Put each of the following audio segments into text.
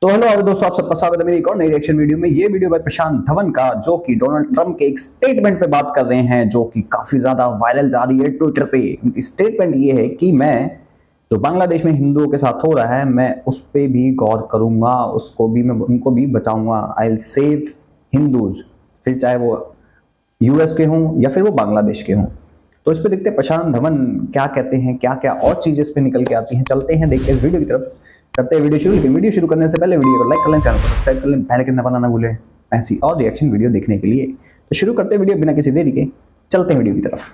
तो हेलो और दोस्तों, आप सबका स्वागत है मेरी एक और नई रिएक्शन वीडियो में। ये वीडियो भाई प्रशांत धवन का, जो कि डोनाल्ड ट्रंप के एक स्टेटमेंट पे बात कर रहे हैं, जो कि काफी ज्यादा वायरल जा रही है ट्विटर पे। उनकी स्टेटमेंट ये है कि मैं जो बांग्लादेश में हिंदुओं के साथ हो रहा है, मैं उस पर भी गौर करूंगा, उसको भी मैं उनको भी बचाऊंगा। आई विल सेव हिंदूज, फिर चाहे वो यूएस के हों या फिर वो बांग्लादेश के हों। तो इस पे देखते हैं प्रशांत धवन क्या कहते हैं, क्या क्या और चीजें इस पे निकल के आती हैं। चलते हैं, देखते हैं इस वीडियो की तरफ, करते हैं वीडियो शुरू। लेकिन वीडियो शुरू करने से पहले वीडियो को लाइक कर लें, चैनल को सब्सक्राइब कर लें, पहले कितना बनाना भूलें ऐसी और रिएक्शन वीडियो देखने के लिए। तो शुरू करते हैं वीडियो बिना किसी देरी के, चलते हैं वीडियो की तरफ।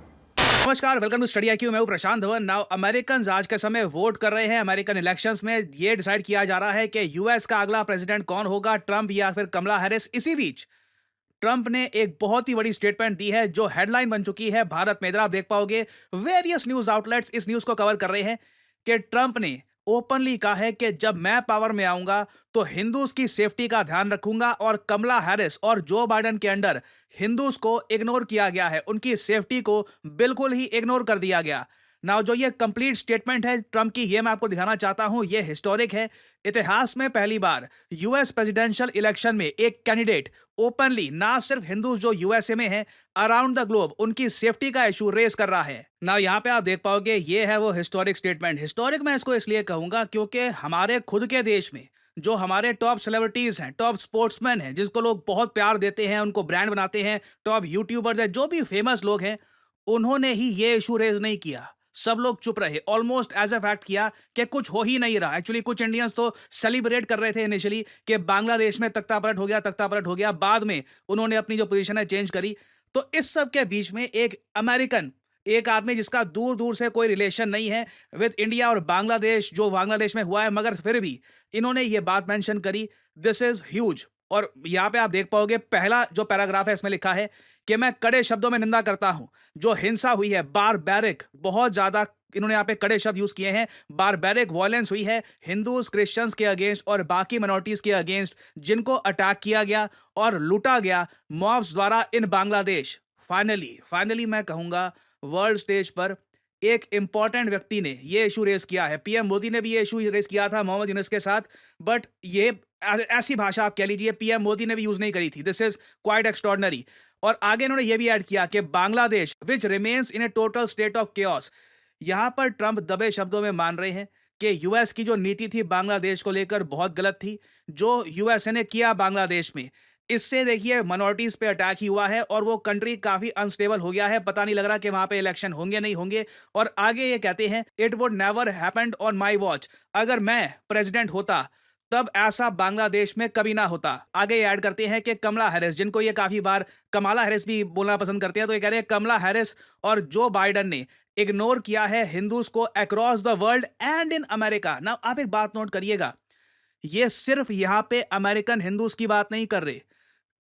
नमस्कार, वेलकम टू स्टडी आईक्यू। मैं हूं प्रशांत धवन। नाउ अमेरिकन आज के समय वोट कर रहे हैं। अमेरिकन इलेक्शंस में ये डिसाइड किया जा रहा है कि यूएस का अगला प्रेसिडेंट कौन होगा, ट्रंप या फिर कमला हैरिस। इसी बीच ट्रंप ने एक बहुत ही बड़ी स्टेटमेंट दी है जो हेडलाइन बन चुकी है भारत में। इधर आप देख पाओगे वेरियस न्यूज आउटलेट्स इस न्यूज को कवर कर रहे हैं कि ट्रंप ने ओपनली कहा है कि जब मैं पावर में आऊंगा तो हिंदूज की सेफ्टी का ध्यान रखूंगा, और कमला हैरिस और जो बाइडेन के अंडर हिंदूज को इग्नोर किया गया है, उनकी सेफ्टी को बिल्कुल ही इग्नोर कर दिया गया। नाउ जो ये कंप्लीट स्टेटमेंट है ट्रंप की, ये मैं आपको दिखाना चाहता हूं। ये हिस्टोरिक है। इतिहास में पहली बार यूएस प्रेसिडेंशियल इलेक्शन में एक कैंडिडेट ओपनली ना सिर्फ हिंदू जो यूएसए में हैं, अराउंड द ग्लोब उनकी सेफ्टी का इशू रेज कर रहा है। ना यहाँ पे आप देख पाओगे ये है वो हिस्टोरिक स्टेटमेंट। हिस्टोरिक मैं इसको इसलिए कहूंगा क्योंकि हमारे खुद के देश में जो हमारे टॉप सेलिब्रिटीज हैं, टॉप स्पोर्ट्समैन हैं, जिनको लोग बहुत प्यार देते हैं, उनको ब्रांड बनाते हैं, टॉप यूट्यूबर्स हैं, जो भी फेमस लोग हैं, उन्होंने ही ये इशू रेज नहीं किया। सब लोग चुप रहे, ऑलमोस्ट एज अ फैक्ट किया कि कुछ हो ही नहीं रहा। एक्चुअली कुछ इंडियंस तो सेलिब्रेट कर रहे थे इनिशियली कि बांग्लादेश में तख्ता पलट हो गया, तख्ता पलट हो गया। बाद में उन्होंने अपनी जो पोजीशन है चेंज करी। तो इस सब के बीच में एक अमेरिकन, एक आदमी जिसका दूर दूर से कोई रिलेशन नहीं है विद इंडिया और बांग्लादेश, जो बांग्लादेश में हुआ है, मगर फिर भी इन्होंने ये बात मेंशन करी। This is huge. और यहां पे आप देख पाओगे पहला जो पैराग्राफ है इसमें लिखा है कि मैं कड़े शब्दों में निंदा करता हूं जो हिंसा हुई है, बारबैरिक, बहुत ज्यादा इन्होंने यहाँ पे कड़े शब्द यूज किए हैं, बारबैरिक वायलेंस हुई है हिंदूज, क्रिश्चियंस के अगेंस्ट और बाकी माइनॉरिटीज के अगेंस्ट, जिनको अटैक किया गया और लूटा गया मॉब्स द्वारा इन बांग्लादेश। फाइनली मैं कहूंगा वर्ल्ड स्टेज पर एक इंपॉर्टेंट व्यक्ति ने ये इशू रेज किया है। पीएम मोदी ने भी ये इशू रेज किया था मोहम्मद यूनुस के साथ, बट ये ऐसी भाषा आप कह लीजिए पीएम मोदी ने भी यूज नहीं करी थी। This is quite extraordinary. और आगे इन्होंने ये भी ऐड किया कि Bangladesh which remains in A total state of chaos. यहां पर ट्रंप दबे शब्दों में मान रहे हैं कि यूएस की जो नीति थी बांग्लादेश को लेकर बहुत गलत थी, जो यूएसए ने किया बांग्लादेश में। इससे देखिए माइनॉरिटीज पे अटैक ही हुआ है और वो कंट्री काफी अनस्टेबल हो गया है। पता नहीं लग रहा कि वहां पे इलेक्शन होंगे नहीं होंगे। और आगे ये कहते हैं it would never happened on my watch. अगर मैं प्रेसिडेंट होता तब ऐसा बांग्लादेश में कभी ना होता। आगे ये ऐड करते हैं कि कमला हैरिस, जिनको ये काफी बार कमाला हैरिस भी बोलना पसंद करते हैं, तो ये कह रहे हैं कमला हैरिस और जो बाइडेन ने इग्नोर किया है हिंदूज को across the world and in America. ना आप एक बात नोट करिएगा, ये सिर्फ यहां पे अमेरिकन हिंदूज की बात नहीं कर रहे।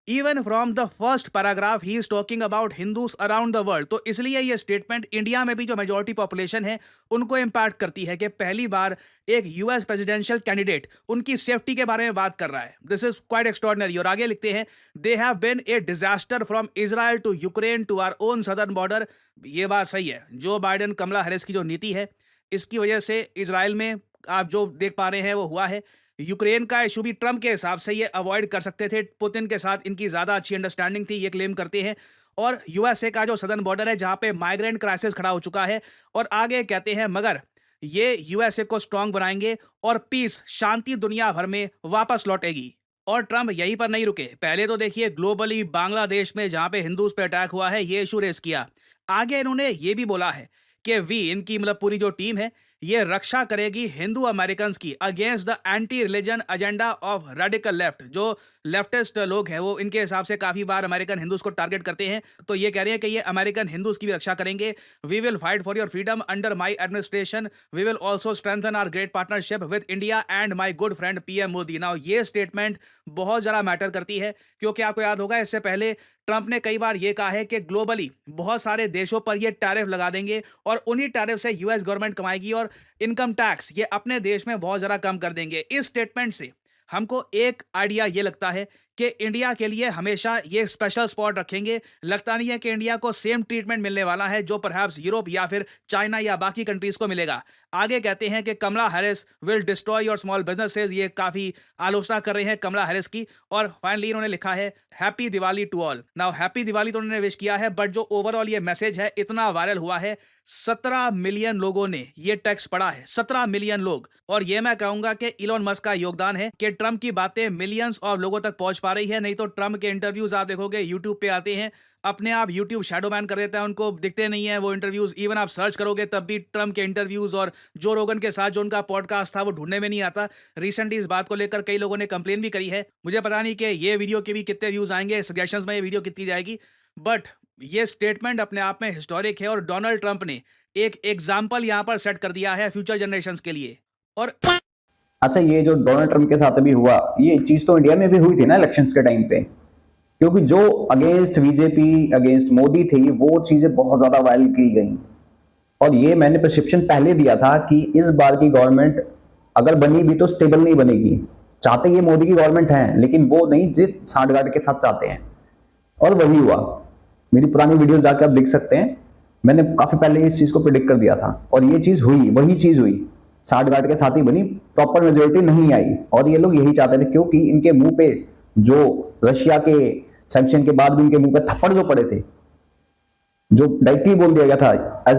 Even from the first paragraph he is talking about Hindus around the world. तो इसलिए ये स्टेटमेंट इंडिया में भी जो मेजॉरिटी पॉपुलेशन है उनको इंपैक्ट करती है कि पहली बार एक यूएस प्रेसिडेंशियल कैंडिडेट उनकी सेफ्टी के बारे में बात कर रहा है। This is quite extraordinary. और आगे लिखते हैं they have been a disaster from Israel to Ukraine to our own southern border. ये बात सही है। जो बाइडेन कमला हैरिस की जो नीति है, इसकी वजह से इजराइल में आप जो देख पा रहे हैं वो हुआ है। यूक्रेन का इशू भी ट्रंप के हिसाब से ये अवॉइड कर सकते थे, पुतिन के साथ इनकी ज्यादा अच्छी अंडरस्टैंडिंग थी, ये क्लेम करते हैं। और यूएसए का जो सदर्न बॉर्डर है जहां पे माइग्रेंट क्राइसिस खड़ा हो चुका है। और आगे कहते हैं मगर ये यूएसए को स्ट्रांग बनाएंगे और पीस, शांति दुनिया भर में वापस लौटेगी। और ट्रंप यहीं पर नहीं रुके। पहले तो देखिए ग्लोबली बांग्लादेश में जहां पे हिंदूज पे अटैक हुआ है ये इशू रेस किया। आगे इन्होंने ये भी बोला है कि वी, इनकी मतलब पूरी जो टीम है, ये रक्षा करेगी हिंदू अमेरिकन की against the anti religion agenda of radical left. जो लेफ्टिस्ट लोग हैं वो इनके हिसाब से काफी बार अमेरिकन हिंदूज को टारगेट करते हैं, तो ये कह रहे हैं कि ये अमेरिकन हिंदूज की भी रक्षा करेंगे। We will fight for your freedom under my administration. We will also strengthen our great partnership with India and my good friend PM Modi. Now ये स्टेटमेंट बहुत ज्यादा मैटर करती है क्योंकि आपको याद होगा इससे पहले ट्रंप ने कई बार यह कहा है कि ग्लोबली बहुत सारे देशों पर ये टैरिफ लगा देंगे और उन्हीं टैरिफ से यूएस गवर्नमेंट कमाएगी और इनकम टैक्स ये अपने देश में बहुत ज्यादा कम कर देंगे। इस स्टेटमेंट से हमको एक आइडिया ये लगता है कि इंडिया के लिए हमेशा ये स्पेशल स्पॉट रखेंगे। लगता नहीं है कि इंडिया को सेम ट्रीटमेंट मिलने वाला है जो परहैप्स यूरोप या फिर चाइना या बाकी कंट्रीज को मिलेगा। आगे कहते हैं कि Kamala Harris will destroy your small businesses. ये काफी आलोचना कर रहे हैं कमला हैरिस की। और फाइनली इन्होंने लिखा है happy Diwali to all. Now happy Diwali तो उन्होंने विश किया है, बट जो ओवरऑल ये मैसेज है इतना वायरल हुआ है, 17 मिलियन लोगों ने ये टेक्स्ट पढ़ा है, 17 मिलियन लोग। और ये मैं कहूंगा कि इलोन मस्क का योगदान है कि ट्रम्प की बातें मिलियंस ऑफ लोगों तक पहुंच पा रही है। नहीं तो ट्रम्प के इंटरव्यूज आप देखोगे यूट्यूब पे आते हैं, अपने आप यूट्यूब शैडो बैन कर देता है, उनको दिखते नहीं है वो इंटरव्यूज। इवन आप सर्च करोगे तब भी ट्रम्प के इंटरव्यूज और जो रोगन के साथ जो उनका पॉडकास्ट था वो ढूंढने में नहीं आता। रिसेंटली इस बात को लेकर कई लोगों ने कंप्लेन भी करी है। मुझे पता नहीं कि ये वीडियो के भी कितने व्यूज आएंगे, सजेशंस में ये वीडियो कितनी जाएगी, बट ये स्टेटमेंट अपने आप में हिस्टोरिक है और डोनाल्ड ट्रंप ने एक एग्जाम्पल यहां पर सेट कर दिया है फ्यूचर जनरेशंस के लिए। और अच्छा, ये जो डोनाल्ड ट्रंप के साथ अभी हुआ, ये चीज तो इंडिया में भी हुई थी ना इलेक्शंस के टाइम पे, क्योंकि जो अगेंस्ट बीजेपी अगेंस्ट मोदी थी वो चीजें बहुत ज्यादा वायरल की गई। और ये मैंने प्रिस्क्रिप्शन पहले दिया था कि इस बार की गवर्नमेंट अगर बनी भी तो स्टेबल नहीं बनेगी। चाहते ये मोदी की गवर्नमेंट है, लेकिन वो नहीं जिस सांठगांठ के साथ चाहते हैं, और वही हुआ। मेरी पुरानी वीडियोस जाकर आप देख सकते हैं, मैंने काफी पहले इस चीज को प्रिडिक्ट कर दिया था और ये चीज हुई, वही चीज हुई। सांठगांठ के साथ ही बनी, प्रॉपर मेजोरिटी नहीं आई। और ये लोग यही चाहते थे, क्योंकि इनके मुंह पे जो रशिया के सैंक्शन के बाद भी इनके मुंह पे थप्पड़ जो पड़े थे, जो डायरेक्टली बोल दिया गया था एस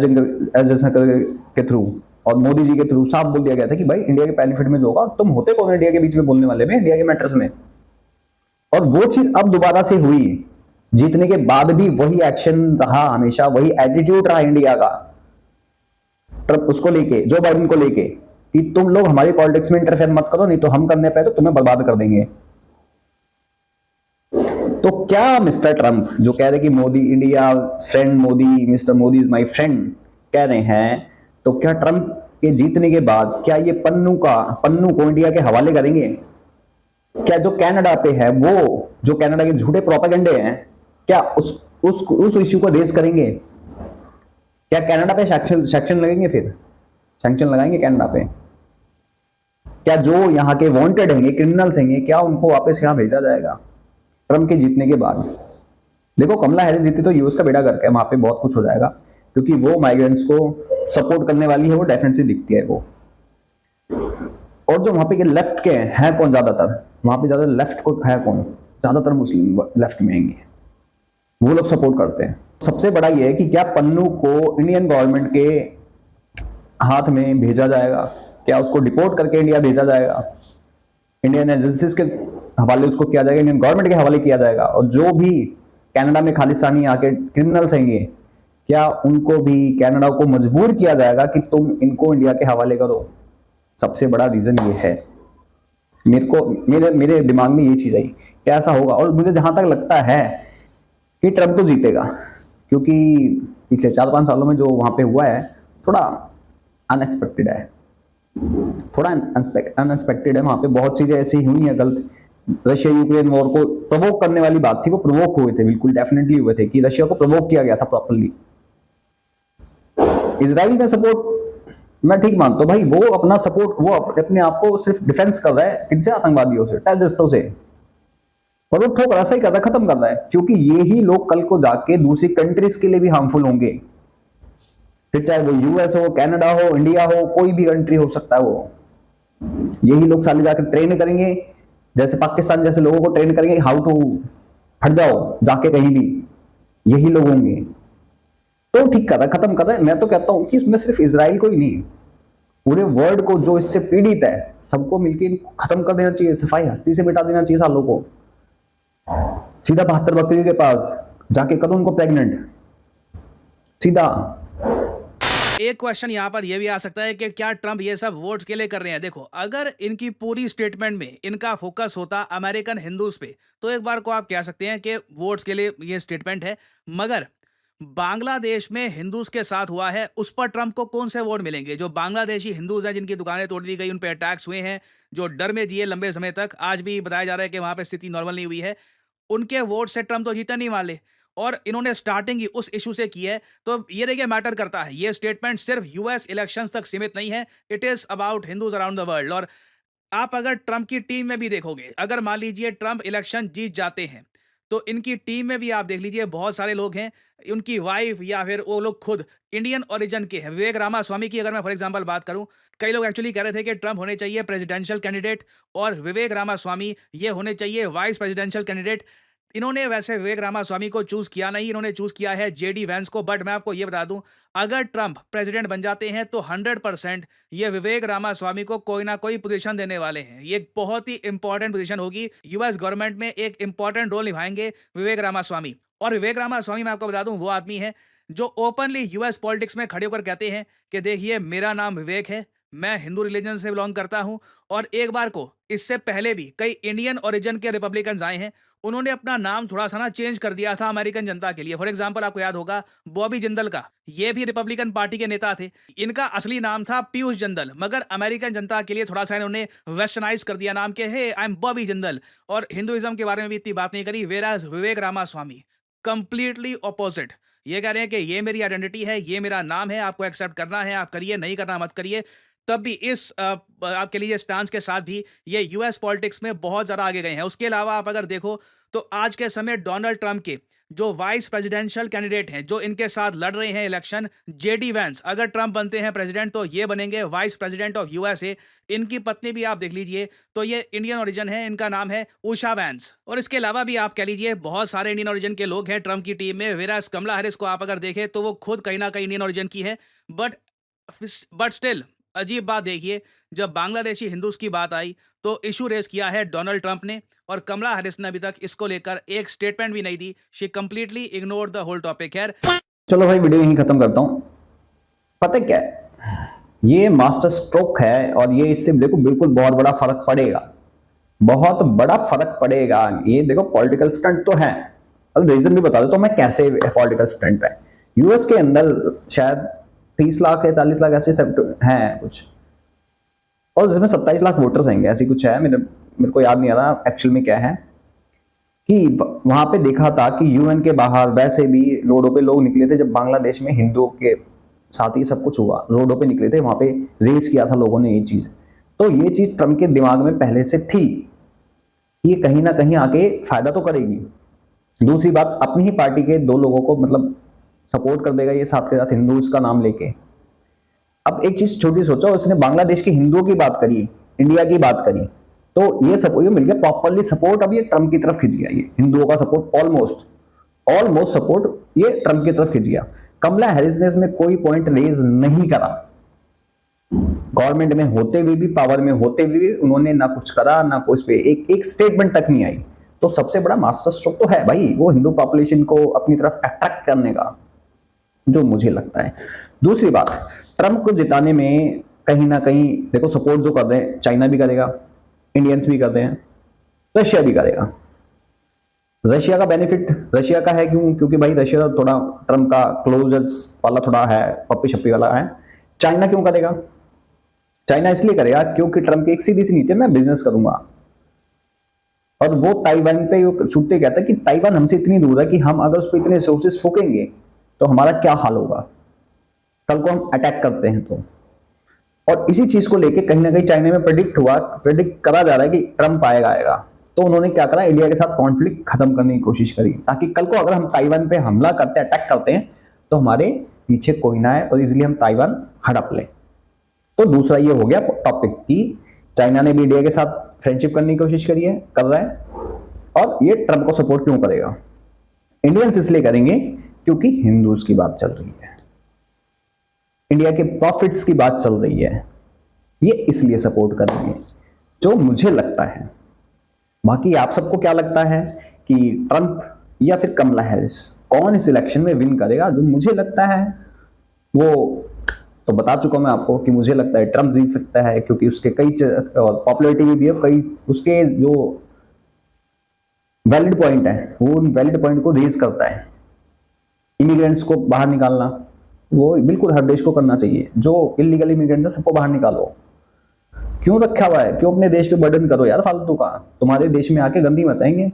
जयशंकर के थ्रू और मोदी जी के थ्रू साफ बोल दिया गया था कि भाई इंडिया के बेनिफिट में जो होगा, तुम होते कौन इंडिया के बीच में बोलने वाले में, इंडिया के मैटर्स में। और वो चीज अब दोबारा से हुई, जीतने के बाद भी वही एक्शन रहा, हमेशा वही एटीट्यूड रहा इंडिया का ट्रंप उसको लेके, जो बाइडेन को लेके, कि तुम लोग हमारी पॉलिटिक्स में इंटरफेयर मत करो, नहीं तो हम करने पे तो तुम्हें बर्बाद कर देंगे। तो क्या मिस्टर ट्रंप जो कह रहे कि Modi India friend, Modi mister Modi is my friend कह रहे हैं, तो क्या ट्रंप के जीतने के बाद क्या ये पन्नू को इंडिया के हवाले करेंगे? क्या जो कनाडा पे है, वो जो कनाडा के झूठे प्रोपेगेंडे हैं, क्या उस इश्यू को रेज करेंगे? क्या कनाडा पे सेक्शन लगेंगे? फिर सैंक्शन लगाएंगे कनाडा पे? क्या जो यहाँ के वांटेड हैं, क्रिमिनल्स हैं, क्या उनको वापस यहाँ भेजा जाएगा ट्रंप के जीतने के बाद? देखो, कमला हैरिस जीती तो यूएस का बेड़ा करके वहां पे बहुत कुछ हो जाएगा, क्योंकि वो माइग्रेंट्स को सपोर्ट करने वाली है, वो डेफिनेटली दिखती है वो। और जो वहां पे के लेफ्ट के हैं कौन ज्यादातर, वहां पे ज्यादा लेफ्ट को है कौन, ज्यादातर मुस्लिम लेफ्ट में हैं, वो लोग सपोर्ट करते हैं। सबसे बड़ा ये है कि क्या पन्नू को इंडियन गवर्नमेंट के हाथ में भेजा जाएगा? क्या उसको डिपोर्ट करके इंडिया भेजा जाएगा? इंडियन एजेंसीज के हवाले उसको किया जाएगा, इंडियन गवर्नमेंट के हवाले किया जाएगा? और जो भी कनाडा में खालिस्तानी आके क्रिमिनल्स हैं, क्या उनको भी कनाडा को मजबूर किया जाएगा कि तुम इनको इंडिया के हवाले करो? सबसे बड़ा रीजन ये है, मेरे दिमाग में ये चीज आई, क्या ऐसा होगा? और मुझे जहां तक लगता है कि ट्रंप तो जीतेगा, क्योंकि पिछले 4-5 सालों में जो वहां पे हुआ है थोड़ा अनएक्सपेक्टेड है, वहां पे बहुत चीजें ऐसी हुई हैं गलत। रशिया यूक्रेन वॉर को प्रोवोक करने वाली बात थी, वो प्रोवोक हुए थे, बिल्कुल डेफिनेटली हुए थे कि रशिया को प्रोवोक किया गया था प्रॉपर्ली। इजराइल का सपोर्ट मैं ठीक मानता हूं भाई, वो अपना सपोर्ट, वो अपने आप को सिर्फ डिफेंस कर रहा है किनसे? आतंकवादियों से, टेररिस्टों से। और वो ठोक रहा, सही कर रहा है, खत्म कर रहा है, क्योंकि ये ही लोग कल को जाके दूसरी कंट्रीज के लिए भी हार्मफुल होंगे। फिर चाहे वो यूएस हो, कनाडा हो, इंडिया हो, कोई भी कंट्री हो सकता है, वो यही लोग साले जाकर ट्रेन करेंगे, जैसे पाकिस्तान जैसे लोगों को ट्रेन करेंगे हाउ टू हट जाओ जाके कहीं भी, यही लोग होंगे। तो ठीक कर रहा है, खत्म कर रहा है। मैं तो कहता हूं कि उसमें सिर्फ इजराइल को ही नहीं, पूरे वर्ल्ड को जो इससे पीड़ित है, सबको मिलकर खत्म कर देना चाहिए, सफाई हस्ती से मिटा देना चाहिए सालों को। सीधा 72 बकरी के पास जाके करो उनको प्रेग्नेंट, सीधा। एक क्वेश्चन यहाँ पर यह भी आ सकता है कि क्या ट्रंप ये सब वोट्स के लिए कर रहे हैं? देखो, अगर इनकी पूरी स्टेटमेंट में इनका फोकस होता अमेरिकन हिंदूज पे, तो एक बार को आप कह सकते हैं कि वोट्स के लिए ये स्टेटमेंट है। मगर बांग्लादेश में हिंदूज के साथ हुआ है, उस पर ट्रंप को कौन से वोट मिलेंगे? जो बांग्लादेशी हिंदूज हैं, जिनकी दुकानें तोड़ दी गई, उन पर अटैक्स हुए हैं, जो डर में जिए लंबे समय तक, आज भी बताया जा रहा है कि वहां पर स्थिति नॉर्मल नहीं हुई है, उनके वोट से ट्रंप तो जीतने नहीं वाले। और इन्होंने स्टार्टिंग ही उस इशू से की है, तो ये देखिए मैटर करता है। ये स्टेटमेंट सिर्फ यूएस इलेक्शंस तक सीमित नहीं है, it is about Hindus around the world. और आप अगर ट्रंप की टीम में भी देखोगे, अगर मान लीजिए ट्रंप इलेक्शन जीत जाते हैं, तो इनकी टीम में भी आप देख लीजिए बहुत सारे लोग हैं, उनकी वाइफ या फिर वो लोग खुद इंडियन ओरिजिन के हैं। विवेक रामास्वामी की अगर मैं फॉर एग्जांपल बात करूं, कई लोग एक्चुअली कह रहे थे कि ट्रंप होने चाहिए प्रेसिडेंशियल कैंडिडेट और विवेक रामास्वामी ये होने चाहिए वाइस प्रेसिडेंशियल कैंडिडेट। इन्होंने वैसे विवेक रामास्वामी को चूज किया नहीं, इन्होंने चूज किया है जेडी वैंस को। बट मैं आपको ये बता दूं, अगर ट्रंप प्रेसिडेंट बन जाते हैं तो 100% ये विवेक रामास्वामी को कोई ना कोई पोजीशन देने वाले हैं। ये एक बहुत ही इंपॉर्टेंट पोजीशन होगी, यूएस गवर्नमेंट में एक इंपॉर्टेंट रोल निभाएंगे विवेक रामास्वामी। और विवेक रामास्वामी मैं आपको बता दूं वो आदमी है जो ओपनली यूएस पॉलिटिक्स में खड़े होकर कहते हैं कि देखिए मेरा नाम विवेक है, मैं हिंदू रिलीजन से बिलोंग करता हूं। और एक बार को इससे पहले भी कई इंडियन ओरिजिन के रिपब्लिकन्स आए हैं, उन्होंने अपना नाम थोड़ा-सा ना चेंज कर दिया था अमेरिकन जनता के लिए। फॉर एग्जांपल आपको याद होगा बॉबी जिंदल का, ये भी रिपब्लिकन पार्टी के नेता थे। इनका असली नाम था पीयूष जिंदल, मगर अमेरिकन जनता के लिए थोड़ा-सा इन्होंने वेस्टर्नाइज़ कर दिया नाम के, हे आई एम बॉबी जिंदल। और हिंदुइज्म के बारे में भी इतनी बात नहीं करी। व्हेयरएज़ विवेक रामास्वामी कंप्लीटली ऑपोजिट, ये कह रहे हैं कि ये मेरी आइडेंटिटी है, ये मेरा नाम है, आपको एक्सेप्ट करना है आप करिए, नहीं करना मत करिए। तब भी इस आपके लिए स्टांस के साथ भी ये यूएस पॉलिटिक्स में बहुत ज़्यादा आगे गए हैं। उसके अलावा आप अगर देखो तो आज के समय डोनाल्ड ट्रंप के जो वाइस प्रेसिडेंशियल कैंडिडेट हैं, जो इनके साथ लड़ रहे हैं इलेक्शन, जेडी वैंस, अगर ट्रंप बनते हैं प्रेसिडेंट तो ये बनेंगे वाइस प्रेसिडेंट ऑफ यूएसए। इनकी पत्नी भी आप देख लीजिए तो ये इंडियन ओरिजिन है, इनका नाम है उषा वैंस। और इसके अलावा भी आप कह लीजिए बहुत सारे इंडियन ओरिजिन के लोग हैं ट्रंप की टीम में। वेरास कमला हैरिस को आप अगर देखें तो वो खुद कहीं ना कहीं इंडियन ओरिजिन की है। बट स्टिल अजीब बात देखिए, जब बांग्लादेशी हिंदूज की बात आई तो इशू रेस किया है डोनाल्ड ट्रंप ने, और कमला हैरिस ने अभी तक इसको लेकर एक स्टेटमेंट भी नहीं दी। She completely ignore the whole topic. खैर चलो भाई वीडियो यहीं खत्म करता हूं। पता क्या है, ये मास्टर स्ट्रोक है और ये इससे देखो बिल्कुल बहुत बड़ा फर्क पड़ेगा, बहुत बड़ा फर्क पड़ेगा। ये देखो पॉलिटिकल स्टंट तो है, अब रीजन भी बता देता हूं मैं कैसे पॉलिटिकल स्टंट है। यूएस के अंदर शायद 30 लाख या 40 लाख ऐसे हैं कुछ, और जिसमें 27 लाख वोटर्स होंगे, ऐसी कुछ है। मेरे को याद नहीं आ रहा एक्चुअल में क्या है। कि वहां पे देखा था कि यूएन के बाहर वैसे भी रोडों पे लोग निकले थे जब बांग्लादेश में हिंदुओं के साथ ही सब कुछ हुआ, रोडों पे निकले थे, वहां पे रेस किया था लोगों ने ये चीज। तो ये चीज ट्रंप के दिमाग में पहले से थी कि ये कहीं ना कहीं आके फायदा तो करेगी। दूसरी बात, अपनी ही पार्टी के 2 लोगों को मतलब सपोर्ट कर देगा ये साथ के साथ हिंदू का नाम लेके। अब एक चीज छोटी सोचो, उसने बांग्लादेश के हिंदुओं की बात करी, इंडिया की बात करी, तो ये सब ये मिल गया प्रॉपरली सपोर्ट। अब ये ट्रंप की तरफ खिंच गया, ये हिंदुओं का सपोर्ट ऑलमोस्ट सपोर्ट ये ट्रंप की तरफ खिंच गया। कमला हैरिस ने इसमें कोई पॉइंट रेज नहीं करा, गवर्नमेंट में होते हुए भी, पावर में होते हुए भी उन्होंने ना कुछ करा, ना कुछ पे एक स्टेटमेंट तक नहीं आई। तो सबसे बड़ा मास्टर स्ट्रोक तो है भाई वो हिंदू पॉपुलेशन को अपनी तरफ अट्रैक्ट करने का, जो मुझे लगता है। दूसरी बात, ट्रंप को जिताने में कहीं ना कहीं देखो सपोर्ट जो कर रहे हैं, चाइना भी करेगा, इंडियंस भी कर रहे हैं, रशिया भी करेगा। रशिया का बेनिफिट रशिया का है, क्योंकि भाई रशिया थोड़ा ट्रंप का क्लोजेस्ट वाला थोड़ा है, पप्पी छप्पी वाला है। चाइना क्यों करेगा? चाइना इसलिए करेगा क्योंकि ट्रंप की एक सीधी सी नीति है, मैं बिजनेस करूंगा। और वो ताइवान पे छूटते कहता है कि ताइवान हमसे इतनी दूर है कि हम अगर उस पर इतने रिसोर्सेज फूकेंगे तो हमारा क्या हाल होगा कल को हम अटैक करते हैं तो। और इसी चीज को लेके कहीं ना कहीं चाइना में प्रेडिक्ट करा जा रहा है कि ट्रंप आएगा। तो उन्होंने क्या करा, इंडिया के साथ कॉन्फ्लिक्ट खत्म करने की कोशिश करी, ताकि कल को अगर हम ताइवान पे हमला करते हैं, अटैक करते हैं, तो हमारे पीछे कोई ना है और इजिली हम ताइवान हड़प लें। तो दूसरा ये हो गया टॉपिक कि चाइना ने भी इंडिया के साथ फ्रेंडशिप करने की कोशिश करी है, कर रहा है, और ये ट्रंप को सपोर्ट क्यों करेगा? इंडियंस इसलिए करेंगे क्योंकि हिंदूज की बात चल रही है, इंडिया के प्रॉफिट्स की बात चल रही है, ये इसलिए सपोर्ट करेंगे, जो मुझे लगता है। बाकी आप सबको क्या लगता है कि ट्रंप या फिर कमला हैरिस कौन इस इलेक्शन में विन करेगा? जो मुझे लगता है वो तो बता चुका मैं आपको कि मुझे लगता है ट्रंप जीत सकता है, क्योंकि उसके कई पॉपुलैरिटी भी है, कई उसके जो वैलिड पॉइंट है वो उन वैलिड पॉइंट को रेज करता है। इमिग्रेंट्स को बाहर निकालना वो बिल्कुल हर देश को करना चाहिए, जो इलीगल इमिग्रेंट्स है सबको बाहर निकालो। क्यों रखा हुआ है, क्यों अपने देश पे बर्डन करो यार फालतू का? तुम्हारे देश में आके गंदी मचाएंगे,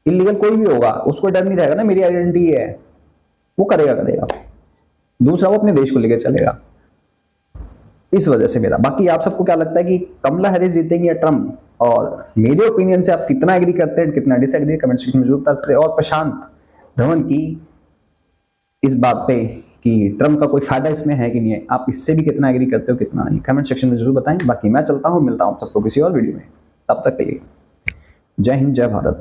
इलीगल कोई भी होगा उसको डर नहीं रहेगा ना, मेरी आइडेंटिटी है, वो करेगा। दूसरा वो अपने देश को लेकर चलेगा। इस वजह से मेरा। बाकी आप सबको क्या लगता है कि कमला हैरिस जीतेंगी या ट्रम्प? और मेरे ओपिनियन से आप कितना एग्री करते हैं, कितना डिसएग्री, कमेंट सेक्शन में जरूर बता सकते हैं। और प्रशांत धवन की इस बात पे कि ट्रम्प का कोई फायदा इसमें है कि नहीं है, आप इससे भी कितना एग्री करते हो कितना नहीं, कमेंट सेक्शन में जरूर बताएं। बाकी मैं चलता हूं, मिलता हूं सबको किसी और वीडियो में, तब तक के लिए जय हिंद, जय भारत।